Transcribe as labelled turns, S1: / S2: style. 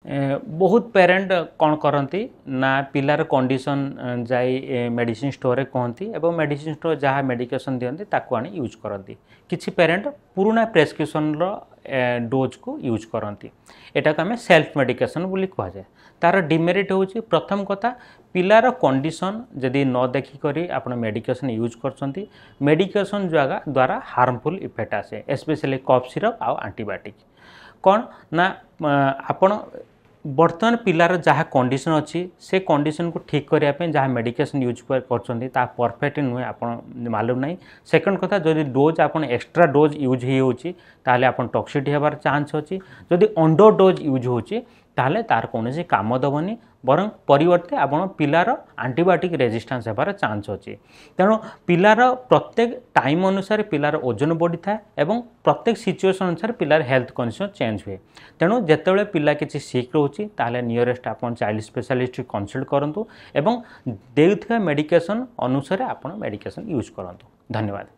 S1: बहुत पेरेंट कौन करती ना पिलार कंडीशन जाई मेडिसिन स्टोर कहती एवं मेडिसिन स्टोर जहाँ मेडिकेशन दिखती ताकू आनी यूज करती किछि पेरेंट पुराना प्रेस्क्रिप्शन डोज को यूज करती एटा को आम सेल्फ मेडिकेशन बोली कह जाए तार डिमेरिट हूँ प्रथम कथा पिलार कंडीशन जदि न देखिक आप मेडिकेशन यूज कर मेडिकेशन द्वारा हार्मफुल इफेक्ट आसे स्पेशली कफ सिरप आउ आंटीबायोटिक कौन ना आपण बर्तमान पिलार जहाँ कंडीशन अच्छी से कंडीशन को ठीक करने जहाँ मेडिकेशन यूज कर परफेक्ट नुहे आप मालूम ना सेकंड कथा जदि डोज आप एक्सट्रा डोज यूज हो टॉक्सिटी होबार चांस अच्छी जदि अंडर डोज यूज होची ताहले तार कौन काम दबनी बरं परिवर्ते आपण पिलार आंटीबायोटिक रेजिस्टेंस होबार चांस अच्छी तेणु पिलार प्रत्येक टाइम अनुसार पिलार ओजन बढ़ी था एवं प्रत्येक सिचुएशन अनुसार पिलार हेल्थ कंडीशन चेंज हुए तेणु जितेबाला पिला किसी सिक रोचे ताहले नियरेस्ट आप चाइल्ड स्पेशलिस्ट कंसल्ट करूँ एवं देउथिबा मेडिकेशन अनुसार आप मेडिकेशन यूज करूँ। धन्यवाद।